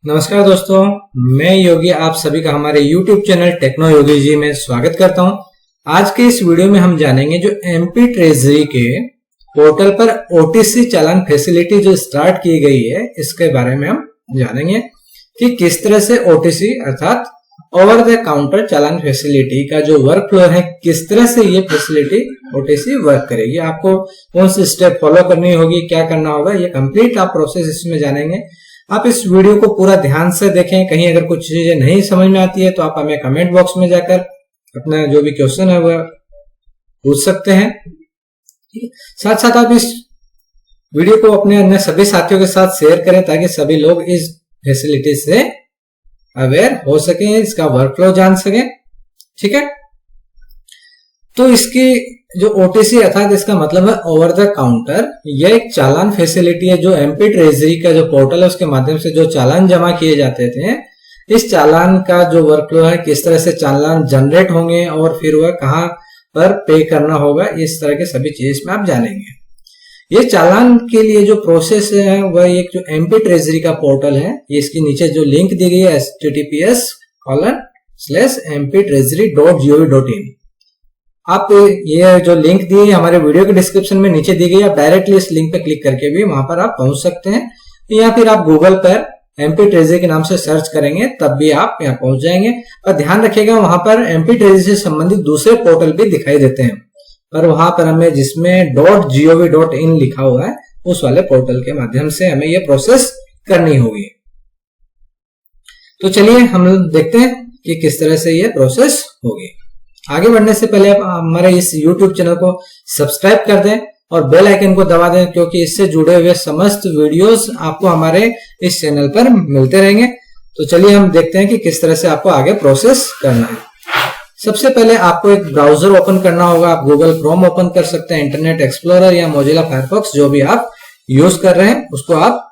नमस्कार दोस्तों, मैं योगी आप सभी का हमारे YouTube channel techno Yogi ji में स्वागत करता हूं। आज के इस वीडियो में हम जानेंगे जो एमपी ट्रेजरी के पोर्टल पर ओटीसी चालान फैसिलिटी जो स्टार्ट की गई है, इसके बारे में हम जानेंगे कि किस तरह से ओटीसी अर्थात over the counter challan facility का जो वर्क फ्लो है, किस तरह से ये फैसिलिटी ओटीसी वर्क करेगी, आपको कौन सी स्टेप फॉलो करनी होगी, क्या करना होगा, ये कंप्लीट आप प्रोसेस इसमें जानेंगे। आप इस वीडियो को पूरा ध्यान से देखें। कहीं अगर कुछ चीजें नहीं समझ में आती है तो आप हमें कमेंट बॉक्स में जाकर अपना जो भी क्वेश्चन है वह पूछ सकते हैं। साथ साथ आप इस वीडियो को अपने अन्य सभी साथियों के साथ शेयर करें ताकि सभी लोग इस फैसिलिटी से अवेयर हो सके, इसका वर्कफ्लो जान सके। ठीक है, तो इसकी जो ओटीसी अर्थात इसका मतलब है ओवर द काउंटर, यह एक चालान फैसिलिटी है जो एमपी ट्रेजरी का जो पोर्टल है उसके माध्यम से जो चालान जमा किए जाते थे, इस चालान का जो वर्कफ्लो है, किस तरह से चालान जनरेट होंगे और फिर वह कहां पर पे करना होगा, इस तरह के सभी चीज इसमें आप जानेंगे। ये चालान के लिए जो प्रोसेस है वह एक जो एमपी ट्रेजरी का पोर्टल है, ये इसके नीचे जो लिंक दी गई है https:/mptreasury.gov.in, आप ये जो लिंक दी है हमारे वीडियो के डिस्क्रिप्शन में नीचे दी गई है, डायरेक्टली इस लिंक पर क्लिक करके भी वहां पर आप पहुंच सकते हैं, या फिर आप गूगल पर एमपी ट्रेजरी के नाम से सर्च करेंगे तब भी आप यहाँ पहुंच जाएंगे। और ध्यान रखिएगा वहां पर एमपी ट्रेजरी से संबंधित दूसरे पोर्टल भी दिखाई देते हैं, पर वहां पर हमें जिसमें .gov.in लिखा हुआ है उस वाले पोर्टल के माध्यम से हमें ये प्रोसेस करनी होगी। तो चलिए हम देखते हैं कि किस तरह से ये प्रोसेस होगी। आगे बढ़ने से पहले आप हमारे इस YouTube चैनल को सब्सक्राइब कर दें और बेल आइकन को दबा दें, क्योंकि इससे जुड़े हुए समस्त वीडियोस आपको हमारे इस चैनल पर मिलते रहेंगे। तो चलिए हम देखते हैं कि किस तरह से आपको आगे प्रोसेस करना है। सबसे पहले आपको एक ब्राउजर ओपन करना होगा। आप गूगल क्रोम ओपन कर सकते हैं, इंटरनेट एक्सप्लोरर या मोजिला फायरफॉक्स, जो भी आप यूज कर रहे हैं उसको आप।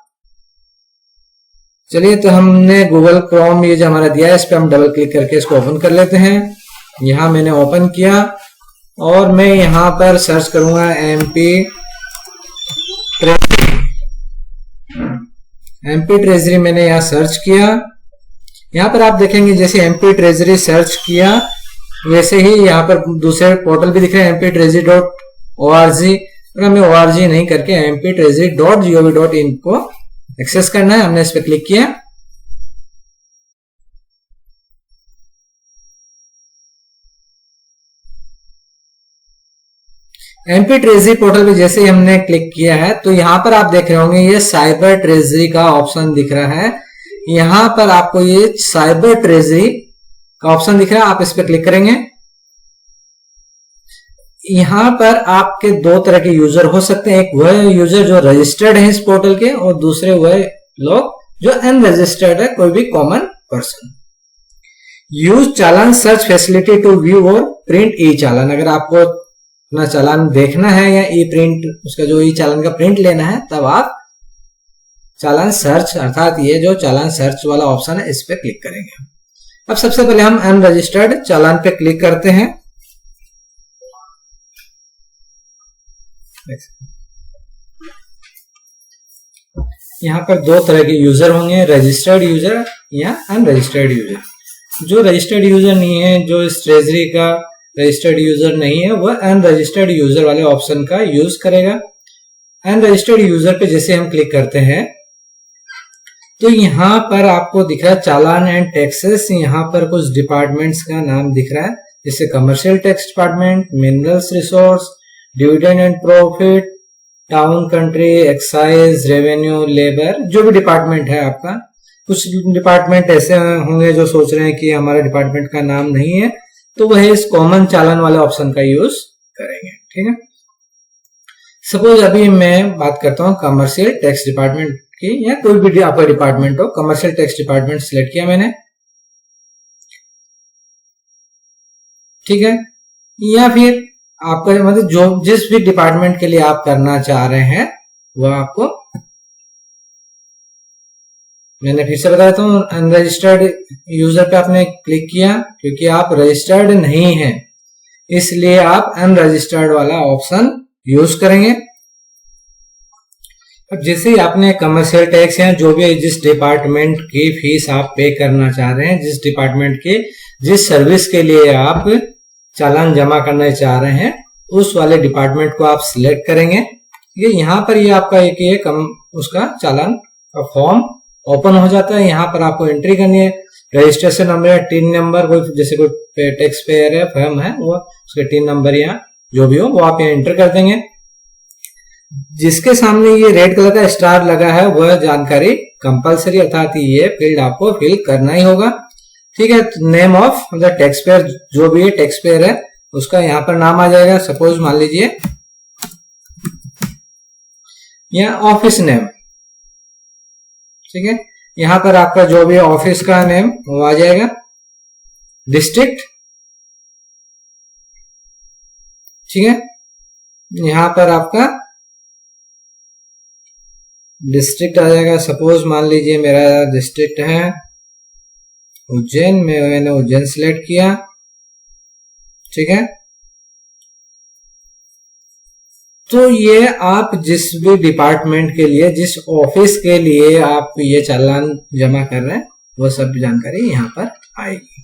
चलिए, तो हमने गूगल क्रोम ये जो हमारा दिया है इस पर हम डबल क्लिक करके इसको ओपन कर लेते हैं। यहां मैंने ओपन किया और मैं यहां पर सर्च करूंगा एमपी ट्रेजरी। मैंने यहां सर्च किया। यहां पर आप देखेंगे जैसे एमपी ट्रेजरी सर्च किया वैसे ही यहां पर दूसरे पोर्टल भी दिख रहे हैं mp-treasury.org। हमें org नहीं करके mp-treasury.gov.in को एक्सेस करना है। हमने इस पर क्लिक किया। एमपी ट्रेजरी पोर्टल पे जैसे ही हमने क्लिक किया है तो यहां पर आप देख रहे होंगे ये साइबर ट्रेजरी का ऑप्शन दिख रहा है। यहां पर आपको ये साइबर ट्रेजरी का ऑप्शन दिख रहा है, आप इस पर क्लिक करेंगे। यहां पर आपके दो तरह के यूजर हो सकते हैं, एक वह यूजर जो रजिस्टर्ड है इस पोर्टल के और दूसरे वह लोग जो अनरजिस्टर्ड है, कोई भी common person. Use challan search facility to view और प्रिंट ई चालान। अगर आपको अपना चालान देखना है या ई प्रिंट, उसका जो ई चालान का प्रिंट लेना है, तब आप चालान सर्च अर्थात ये जो चालान सर्च वाला ऑप्शन है इस पे क्लिक करेंगे। अब सबसे पहले हम अनरजिस्टर्ड चालान पे क्लिक करते हैं। यहां पर दो तरह के यूजर होंगे, रजिस्टर्ड यूजर या अनरजिस्टर्ड यूजर। जो रजिस्टर्ड यूजर नहीं है, जो इस ट्रेजरी का रजिस्टर्ड यूजर नहीं है, वह अनरजिस्टर्ड यूजर वाले ऑप्शन का यूज करेगा। अनरजिस्टर्ड यूजर पे जैसे हम क्लिक करते हैं तो यहां पर आपको दिख रहा है चालान एंड टैक्सेस। यहां पर कुछ डिपार्टमेंट्स का नाम दिख रहा है, जैसे commercial tax department, minerals resource, dividend and profit, town country, excise, revenue, labour, जो भी डिपार्टमेंट है आपका। कुछ डिपार्टमेंट ऐसे होंगे जो सोच रहे हैं कि हमारे डिपार्टमेंट का नाम नहीं है, तो वह इस कॉमन चालान वाले ऑप्शन का यूज करेंगे। ठीक है, सपोज अभी मैं बात करता हूं कमर्शियल टैक्स डिपार्टमेंट की, या कोई भी आपका डिपार्टमेंट हो। कमर्शियल टैक्स डिपार्टमेंट सिलेक्ट किया मैंने। ठीक है, या फिर आपका मतलब जो जिस भी डिपार्टमेंट के लिए आप करना चाह रहे हैं वह आपको, मैंने फिर से बताया हूं, अनरजिस्टर्ड यूजर पे आपने क्लिक किया क्योंकि आप रजिस्टर्ड नहीं हैं, इसलिए आप अनरजिस्टर्ड वाला ऑप्शन यूज करेंगे। अब जैसे ही आपने कमर्शियल टैक्स या जो भी जिस डिपार्टमेंट की फीस आप पे करना चाह रहे हैं, जिस डिपार्टमेंट के जिस सर्विस के लिए आप चालान जमा करना चाह रहे हैं, उस वाले डिपार्टमेंट को आप सिलेक्ट करेंगे। ये यहाँ पर ये आपका एक उसका चालान का फॉर्म ओपन हो जाता है। यहाँ पर आपको एंट्री करनी है, रजिस्ट्रेशन नंबर या टीन नंबर, कोई जैसे कोई टैक्स पेयर है, फर्म है, वो उसके टीन नंबर या जो भी हो वो आप यहाँ एंटर कर देंगे। जिसके सामने ये रेड कलर का स्टार लगा है वह जानकारी कंपलसरी, अर्थात ये फील्ड आपको फिल करना ही होगा। ठीक है, name of the tax payer, जो भी टैक्स पेयर है उसका यहाँ पर नाम आ जाएगा। सपोज मान लीजिए या ऑफिस नेम, ठीक है, यहाँ पर आपका जो भी ऑफिस का नेम वो आ जाएगा। डिस्ट्रिक्ट, ठीक है, यहाँ पर आपका डिस्ट्रिक्ट आ जाएगा। सपोज मान लीजिए मेरा डिस्ट्रिक्ट है उज्जैन, मैंने उज्जैन सिलेक्ट किया। ठीक है, तो ये आप जिस भी डिपार्टमेंट के लिए, जिस ऑफिस के लिए आप ये चालान जमा कर रहे हैं, वो सब जानकारी यहाँ पर आएगी।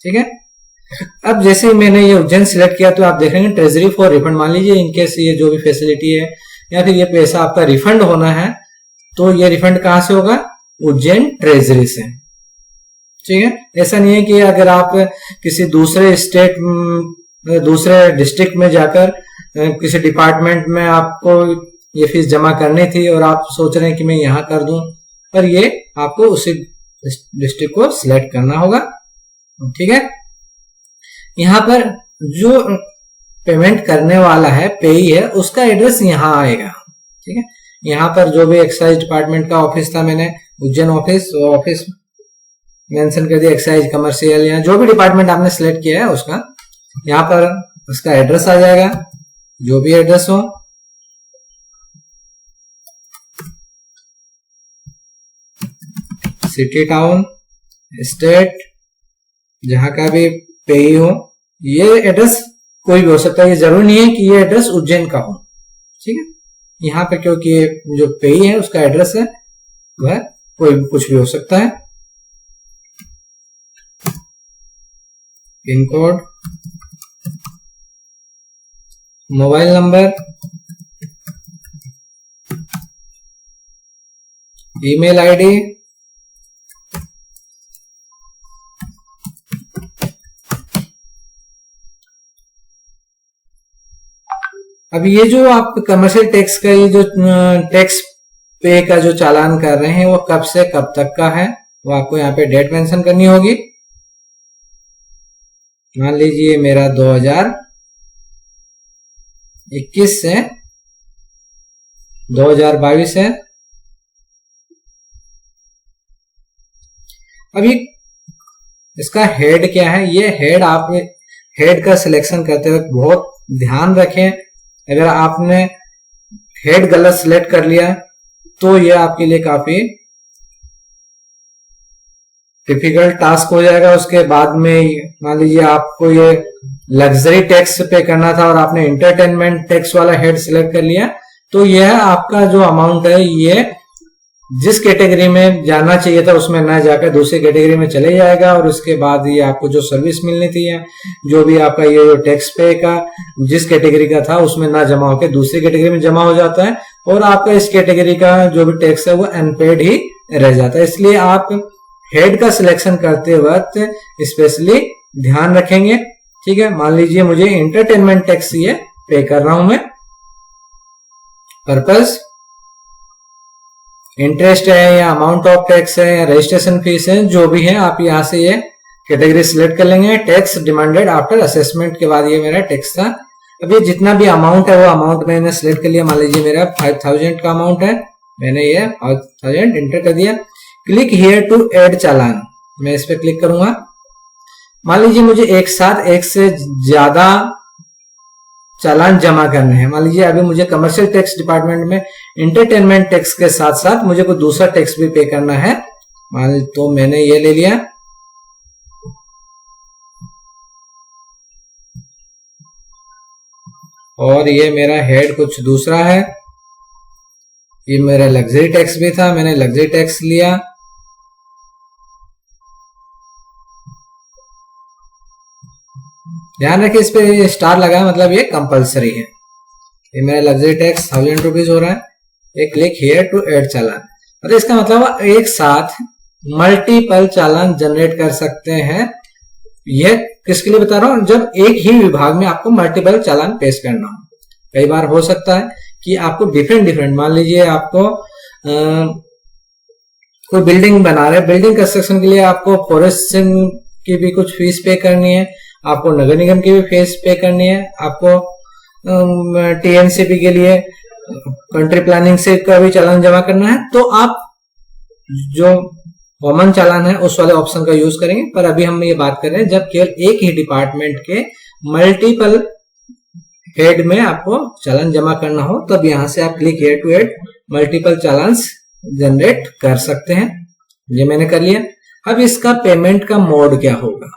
ठीक है, अब जैसे ही मैंने ये उज्जैन सिलेक्ट किया तो आप देखेंगे ट्रेजरी फॉर रिफंड, मान लीजिए इनकेस ये जो भी फैसिलिटी है या फिर ये पैसा आपका रिफंड होना है, तो ये रिफंड कहां से होगा? उज्जैन ट्रेजरी से। ठीक है, ऐसा नहीं है कि अगर आप किसी दूसरे स्टेट, दूसरे डिस्ट्रिक्ट में जाकर किसी डिपार्टमेंट में आपको ये फीस जमा करनी थी और आप सोच रहे हैं कि मैं यहां कर दूं, पर ये आपको उसी डिस्ट्रिक्ट को सिलेक्ट करना होगा। ठीक है, यहां पर जो पेमेंट करने वाला है, पेई है, उसका एड्रेस यहां आएगा। ठीक है, यहां पर जो भी एक्साइज डिपार्टमेंट का ऑफिस था, मैंने उज्जैन ऑफिस, वो ऑफिस मेंशन कर दिया, एक्साइज कमर्शियल या जो भी डिपार्टमेंट आपने सिलेक्ट किया है उसका, यहां पर उसका एड्रेस आ जाएगा, जो भी एड्रेस हो। सिटी, टाउन, स्टेट, जहां का भी पेई हो, ये एड्रेस कोई भी हो सकता है, ये जरूरी नहीं है कि ये एड्रेस उज्जैन का हो। ठीक है, यहाँ पे क्योंकि जो पेई है उसका एड्रेस है वह कोई कुछ भी हो सकता है। Pin code, mobile number, email ID, अब ये जो आप कमर्शियल टैक्स का ये जो टैक्स पे का जो चालान कर रहे हैं वो कब से कब तक का है, वो आपको यहाँ पे डेट मेंशन करनी होगी। मान लीजिए मेरा 2021 से 2022 है। अभी इसका हेड क्या है? ये हेड, आप हेड का सिलेक्शन करते वक्त बहुत ध्यान रखें। अगर आपने हेड गलत सिलेक्ट कर लिया तो ये आपके लिए काफी डिफिकल्ट टास्क हो जाएगा। उसके बाद में मान लीजिए आपको ये लग्जरी टैक्स पे करना था और आपने एंटरटेनमेंट टैक्स वाला हेड सिलेक्ट कर लिया, तो यह आपका जो अमाउंट है ये जिस कैटेगरी में जाना चाहिए था उसमें ना जाकर दूसरी कैटेगरी में चले जाएगा, और उसके बाद ये आपको जो सर्विस मिलनी थी या जो भी आपका ये जो टैक्स पे का जिस कैटेगरी का था उसमें ना जमा होकर दूसरी कैटेगरी में जमा हो जाता है, और आपका इस कैटेगरी का जो भी टैक्स है वो अनपेड ही रह जाता है। इसलिए आप हेड का सिलेक्शन करते वक्त स्पेशली ध्यान रखेंगे। ठीक है, मान लीजिए मुझे एंटरटेनमेंट टैक्स ये पे कर रहा हूं मैं, पर्पस इंटरेस्ट है या अमाउंट ऑफ टैक्स है या रजिस्ट्रेशन फीस है, जो भी है आप यहां से ये कैटेगरी सिलेक्ट कर लेंगे। टैक्स डिमांडेड आफ्टर असेसमेंट के बाद ये मेरा टैक्स था। अब ये जितना भी अमाउंट है वो अमाउंट मैंने सिलेक्ट कर लिया। मान लीजिए मेरा 5000 का अमाउंट है, मैंने ये 5000 एंटर कर दिया। क्लिक हियर टू ऐड चालान, मैं इस पर क्लिक करूंगा। मान लीजिए मुझे एक साथ एक से ज्यादा चालान जमा करने हैं। मान लीजिए अभी मुझे कमर्शियल टैक्स डिपार्टमेंट में एंटरटेनमेंट टैक्स के साथ साथ मुझे कोई दूसरा टैक्स भी पे करना है, तो मैंने ये ले लिया। और ये मेरा हेड कुछ दूसरा है, ये मेरा लग्जरी टैक्स भी था, मैंने लग्जरी टैक्स लिया। ध्यान रखिए इस पे स्टार लगा मतलब ये कंपलसरी है। ये मेरा लग्जरी टैक्स 1000 रुपीज हो रहा है। ये क्लिक हियर टू ऐड चालान, मतलब इसका मतलब एक साथ मल्टीपल चालान जनरेट कर सकते हैं। यह किसके लिए बता रहा हूं, जब एक ही विभाग में आपको मल्टीपल चालान पेश करना हो। कई बार हो सकता है कि आपको डिफरेंट मान लीजिए आपको कोई बिल्डिंग बना रहे, बिल्डिंग कंस्ट्रक्शन के लिए आपको फॉरेस्ट की भी कुछ फीस पे करनी है, आपको नगर निगम की भी फीस पे करनी है, आपको टीएनसीपी के लिए कंट्री प्लानिंग से का भी चालान जमा करना है, तो आप जो कॉमन चालान है उस वाले ऑप्शन का यूज करेंगे। पर अभी हम ये बात कर रहे हैं जब केवल एक ही डिपार्टमेंट के मल्टीपल हेड में आपको चालान जमा करना हो, तब यहां से आप click here to add multiple challan generate कर सकते हैं। ये मैंने कर लिया। अब इसका पेमेंट का मोड क्या होगा,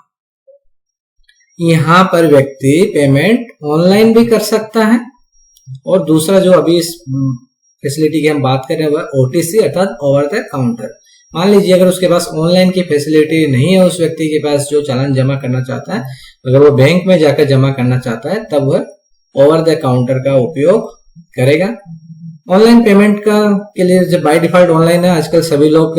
यहां पर व्यक्ति पेमेंट ऑनलाइन भी कर सकता है, और दूसरा जो अभी इस फैसिलिटी की हम बात कर रहे हैं वह ओटीसी अर्थात ओवर द काउंटर। मान लीजिए अगर उसके पास ऑनलाइन की फैसिलिटी नहीं है, उस व्यक्ति के पास जो चालान जमा करना चाहता है, अगर वो बैंक में जाकर जमा करना चाहता है, तब वह ओवर द काउंटर का उपयोग करेगा। ऑनलाइन पेमेंट का के लिए जब बाय डिफॉल्ट ऑनलाइन है, आजकल सभी लोग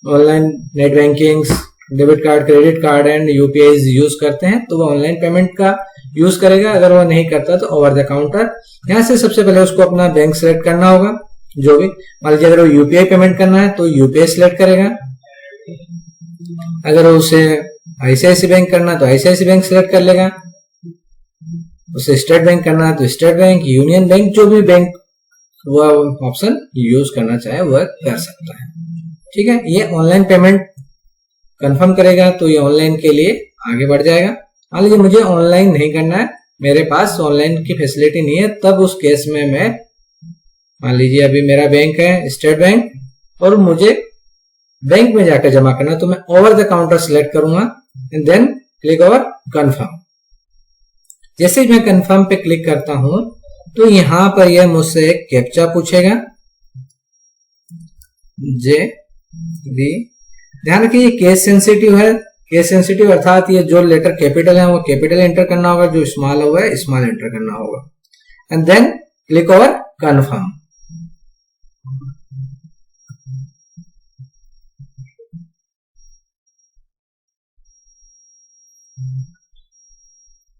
online net banking, debit card, credit card and UPI use करते हैं, तो वो ऑनलाइन पेमेंट का यूज करेगा। अगर वो नहीं करता तो ओवर द काउंटर। यहां से सबसे पहले उसको अपना बैंक सेलेक्ट करना होगा, जो भी मान लीजिए अगर वो यूपीआई पेमेंट करना है तो यूपीआई सिलेक्ट करेगा, अगर उसे आईसीआईसीआई बैंक करना है तो आईसीआईसीआई बैंक सिलेक्ट कर लेगा, उसे स्टेट बैंक करना है तो स्टेट बैंक, यूनियन बैंक, जो भी बैंक वह ऑप्शन यूज करना चाहे वह कर सकता है। ठीक है, ये ऑनलाइन पेमेंट कंफर्म करेगा तो ये ऑनलाइन के लिए आगे बढ़ जाएगा। मान लीजिए मुझे ऑनलाइन नहीं करना है, मेरे पास ऑनलाइन की फैसिलिटी नहीं है, तब उस केस में मैं मान लीजिए अभी मेरा बैंक है स्टेट बैंक और मुझे बैंक में जाकर जमा करना, तो मैं ओवर द काउंटर सिलेक्ट करूंगा and then click over confirm. जैसे मैं कंफर्म पे क्लिक करता हूं तो यहां पर यह मुझसे एक कैप्चा पूछेगा, JB। ध्यान रखिए ये केस सेंसिटिव है, केस सेंसिटिव अर्थात ये जो लेटर कैपिटल है वो कैपिटल एंटर करना होगा, जो स्मॉल हुआ है स्मॉल एंटर करना होगा and then click over confirm.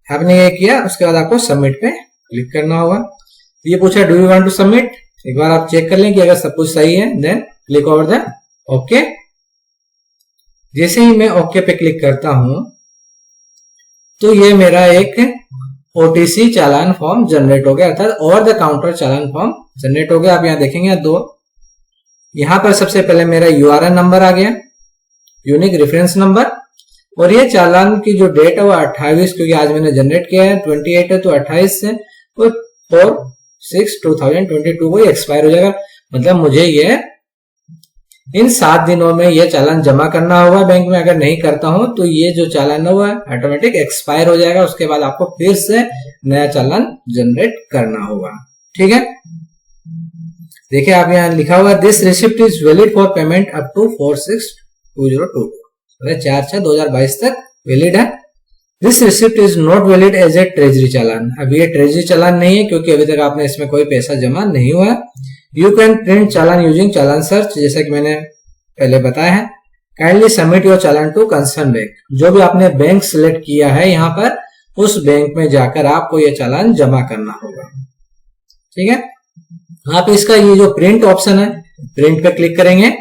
आपने ये किया, उसके बाद आपको सबमिट पे क्लिक करना होगा। ये पूछा do you want to submit, एक बार आप चेक कर लें कि अगर सब कुछ सही है then click over the okay. जैसे ही मैं ओके पे क्लिक करता हूं तो ये मेरा एक ओटीसी चालान फॉर्म जनरेट हो गया, अर्थात over the counter challan form generate हो गया। आप यहां देखेंगे दो, यहां पर सबसे पहले मेरा यूआरएन नंबर आ गया, यूनिक रेफरेंस नंबर, और ये चालान की जो डेट है वो 28, क्योंकि आज मैंने जनरेट किया है 28 है तो 28 से 4/6/2022 को एक्सपायर हो जाएगा। मतलब मुझे ये इन 7 दिनों में ये चालान जमा करना होगा बैंक में। अगर नहीं करता हूं तो ये जो चालान है वो ऑटोमेटिक एक्सपायर हो जाएगा, उसके बाद आपको फिर से नया चालान जनरेट करना होगा। ठीक है, देखिए आप यहाँ लिखा हुआ this receipt is valid for payment up to 4/6/2022, 4/6/2022 तक वैलिड है। This receipt is not valid as a treasury challan, अब ये ट्रेजरी चालान नहीं है क्योंकि अभी तक आपने इसमें कोई पैसा जमा नहीं हुआ है। You can print challan using challan search, जैसा कि मैंने पहले बताया है। Kindly submit your challan to concern bank, जो भी आपने बैंक सिलेक्ट किया है यहाँ पर उस बैंक में जाकर आपको ये चालान जमा करना होगा। ठीक है, आप इसका ये जो प्रिंट ऑप्शन है प्रिंट पे क्लिक करेंगे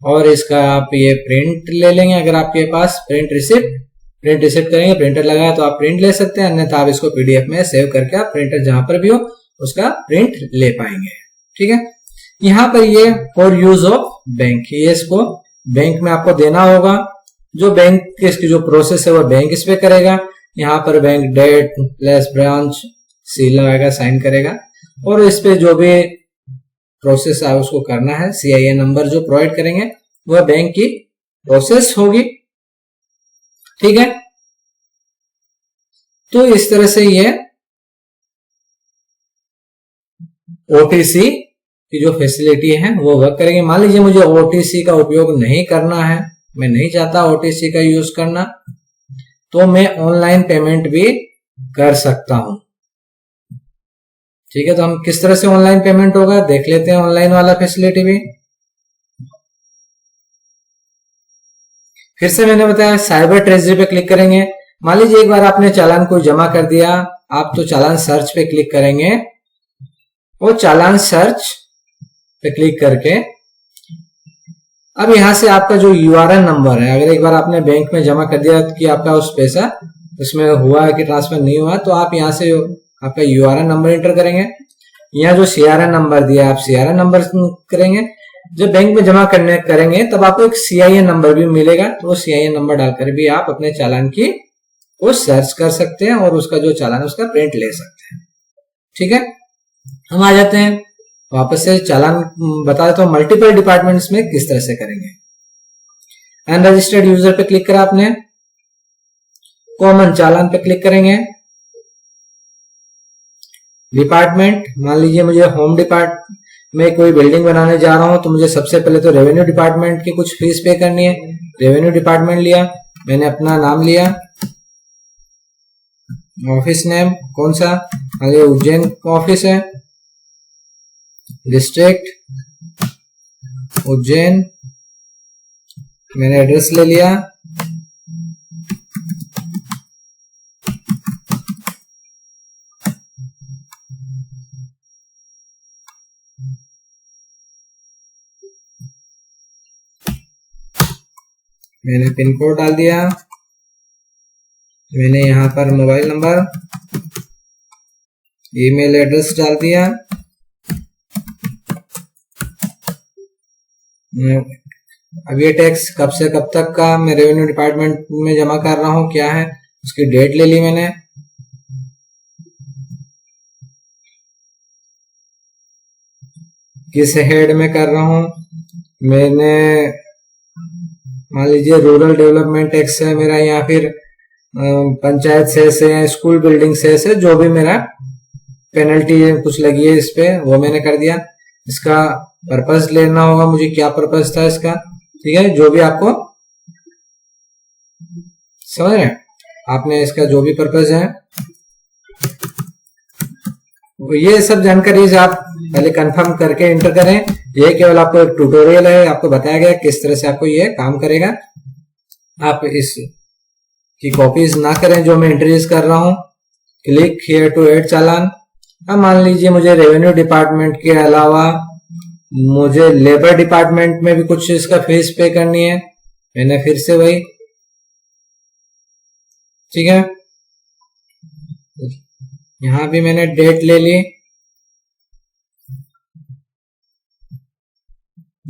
और इसका आप ये प्रिंट ले लेंगे। अगर आपके पास प्रिंट रिसिप्ट करेंगे, प्रिंटर लगाया तो आप प्रिंट ले सकते हैं, अन्यथा आप इसको पीडीएफ में सेव करके आप प्रिंटर जहां पर भी हो उसका प्रिंट ले पाएंगे। ठीक है, यहां पर ये फॉर यूज ऑफ बैंक, ये इसको बैंक में आपको देना होगा। जो बैंक की इसकी जो प्रोसेस है वो बैंक इस पे करेगा। यहाँ पर bank date plus branch seal लगाएगा, साइन करेगा, और इस पे जो भी प्रोसेस है उसको करना है। CIN नंबर जो प्रोवाइड करेंगे वह बैंक की प्रोसेस होगी। ठीक है, तो इस तरह से ये ओटीसी की जो फैसिलिटी है वो वर्क करेगी। मान लीजिए मुझे ओटीसी का उपयोग नहीं करना है, मैं नहीं चाहता ओटीसी का यूज करना, तो मैं ऑनलाइन पेमेंट भी कर सकता हूं। ठीक है, तो हम किस तरह से ऑनलाइन पेमेंट होगा देख लेते हैं, ऑनलाइन वाला फैसिलिटी भी। फिर से मैंने बताया साइबर ट्रेजरी पे क्लिक करेंगे। मान लीजिए एक बार आपने चालान को जमा कर दिया, आप तो चालान सर्च पे क्लिक करेंगे। वो चालान सर्च पे क्लिक करके अब यहां से आपका जो यूआरएन नंबर है, अगर एक बार आपने बैंक में जमा कर दिया कि आपका उस पैसा उसमें हुआ है कि ट्रांसफर नहीं हुआ, तो आप यहां से आपका यूआरएन नंबर एंटर करेंगे। यहाँ जो सीआरएन नंबर दिया आप सीआरएन नंबर करेंगे। जब बैंक में जमा करने करेंगे तब आपको एक सीआईएन नंबर भी मिलेगा, तो वो सीआईएन नंबर डालकर भी आप अपने चालान की वो सर्च कर सकते हैं और उसका जो चालान उसका प्रिंट ले सकते हैं। ठीक है, हम आ जाते हैं वापस से चालान बता देता हूं मल्टीपल डिपार्टमेंट्स में किस तरह से करेंगे। अनरजिस्टर्ड यूजर पे क्लिक करा आपने, कॉमन चालान पे क्लिक करेंगे। डिपार्टमेंट, मान लीजिए मुझे होम डिपार्टमेंट में कोई बिल्डिंग बनाने जा रहा हूं, तो मुझे सबसे पहले तो रेवेन्यू डिपार्टमेंट की कुछ फीस पे करनी है। रेवेन्यू डिपार्टमेंट लिया, मैंने अपना नाम लिया, ऑफिस नेम कौन सा, मान लीजिए उज्जैन का ऑफिस है, डिस्ट्रिक्ट उज्जैन, मैंने एड्रेस ले लिया। मैंने पिन कोड डाल दिया, मैंने यहां पर मोबाइल नंबर, ईमेल एड्रेस डाल दिया। अब ये टैक्स कब से कब तक का मैं रेवेन्यू डिपार्टमेंट में जमा कर रहा हूं, क्या है उसकी डेट ले ली मैंने। किस हेड में कर रहा हूं, मैंने मान लीजिए रूरल डेवलपमेंट टैक्स है मेरा, या फिर पंचायत सेस है या स्कूल बिल्डिंग सेस है, जो भी मेरा पेनल्टी कुछ लगी है इस पे वो मैंने कर दिया। इसका पर्पस लेना होगा मुझे, क्या पर्पस था इसका। ठीक है, जो भी आपको समझ रहे हैं, आपने इसका जो भी पर्पस है ये सब जानकारी से आप पहले कंफर्म करके एंटर करें। ये केवल आपको एक ट्यूटोरियल है, आपको बताया गया किस तरह से आपको ये काम करेगा। आप इस की कॉपीज ना करें जो मैं इंट्रोड्यूस कर रहा हूं। क्लिक हियर टू ऐड चालान। अब मान लीजिए मुझे रेवेन्यू डिपार्टमेंट के अलावा मुझे लेबर डिपार्टमेंट में भी कुछ इसका फीस पे करनी है, मैंने फिर से वही, ठीक है, यहां भी मैंने डेट ले ली,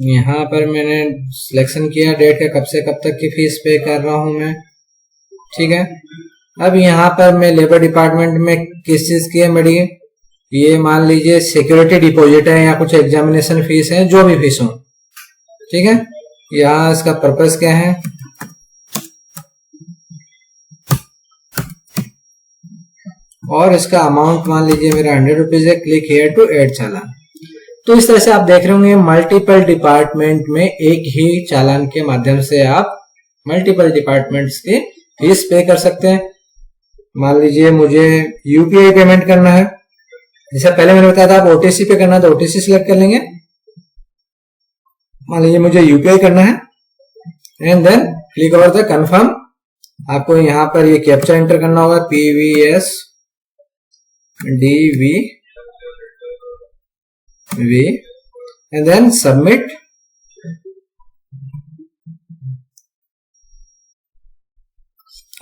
यहां पर मैंने सिलेक्शन किया डेट का कब से कब तक की फीस पे कर रहा हूं मैं। ठीक है, अब यहां पर मैं लेबर डिपार्टमेंट में किस चीज की है मेरी, ये मान लीजिए सिक्योरिटी डिपॉजिट है या कुछ एग्जामिनेशन फीस है, जो भी फीस हो। ठीक है, यहाँ इसका पर्पस क्या है, और इसका अमाउंट मान लीजिए मेरा 100 रुपीज है। क्लिक हियर टू ऐड चालान। तो इस तरह से आप देख रहे होंगे मल्टीपल डिपार्टमेंट में एक ही चालान के माध्यम से आप मल्टीपल डिपार्टमेंट्स की फीस पे कर सकते हैं। मान लीजिए मुझे यूपीआई पेमेंट करना है, जैसे पहले मैंने बताया था आप ओटीसी पे करना है तो ओटीसी सिलेक्ट कर लेंगे। मान लीजिए मुझे यूपीआई करना है and then click over the confirm. आपको यहां पर ये कैप्चा एंटर करना होगा, PVS DV and then submit.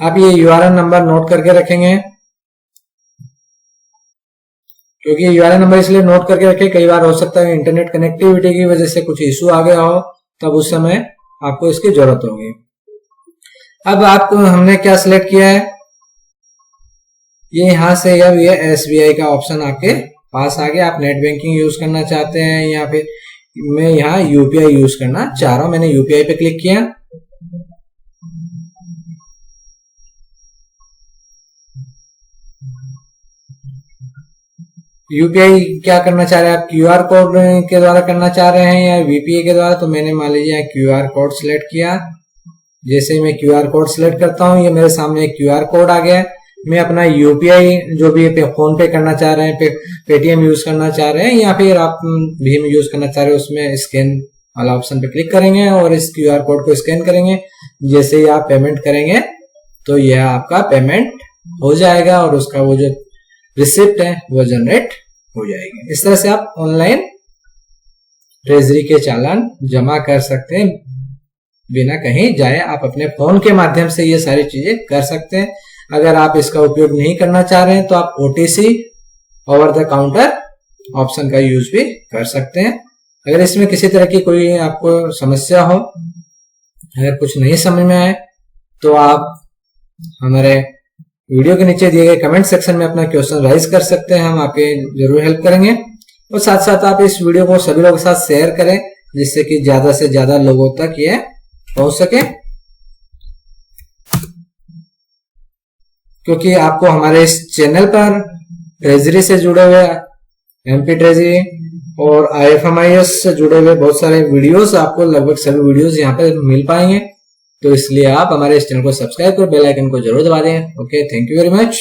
आप ये यूआरएन नंबर नोट करके रखेंगे, क्योंकि यूआरएन नंबर इसलिए नोट करके रखें, कई बार हो सकता है इंटरनेट कनेक्टिविटी की वजह से कुछ इशू आ गया हो, तब उस समय आपको इसकी जरूरत होगी। अब आपको हमने क्या सिलेक्ट किया है, ये यहां से अब ये SBI का ऑप्शन आपके पास आ गया। आप नेट बैंकिंग यूज करना चाहते हैं या फिर मैं यहाँ यूपीआई यूज करना चाह रहा हूं, मैंने यूपीआई पे क्लिक किया। यूपीआई क्या करना चाह रहे हैं आप, क्यूआर कोड के द्वारा करना चाह रहे हैं या वीपीआई के द्वारा। तो मैंने मान लीजिए क्यूआर कोड सिलेक्ट किया। जैसे मैं क्यूआर कोड सिलेक्ट करता हूं, ये मेरे सामने एक क्यूआर कोड आ गया। मैं अपना यूपीआई जो भी फोन पे करना चाह रहे हैं, पेटीएम यूज करना चाह रहे हैं या फिर आप भीम यूज करना चाह रहे हैं, उसमें स्कैन वाला ऑप्शन पे क्लिक करेंगे और इस क्यूआर कोड को स्कैन करेंगे। जैसे ही आप पेमेंट करेंगे तो यह आपका पेमेंट हो जाएगा और उसका वो जो रिसिप्ट है वो जनरेट हो जाएगी। इस तरह से आप ऑनलाइन ट्रेजरी के चालान जमा कर सकते हैं बिना कहीं जाए। आप अपने फोन के माध्यम से ये सारी चीजें कर सकते हैं। अगर आप इसका उपयोग नहीं करना चाह रहे हैं तो आप OTC over the counter option का यूज भी कर सकते हैं। अगर इसमें किसी तरह की कोई आपको समस्या हो, अगर कुछ नहीं समझ में आए तो आप हमारे वीडियो के नीचे दिए गए कमेंट सेक्शन में अपना क्वेश्चन राइज कर सकते हैं, हम आपके जरूर हेल्प करेंगे। और साथ साथ आप इस वीडियो को सभी लोगों के साथ शेयर करें जिससे कि ज्यादा से ज्यादा लोगों तक ये पहुंच सके, क्योंकि आपको हमारे इस चैनल पर ट्रेजरी से जुड़े हुए, एमपी ट्रेजरी और IFMIS से जुड़े हुए बहुत सारे वीडियोस, आपको लगभग सभी वीडियोस यहाँ पे मिल पाएंगे। तो इसलिए आप हमारे इस चैनल को सब्सक्राइब कर बेल आइकन को जरूर दबा दें। Okay, thank you very much.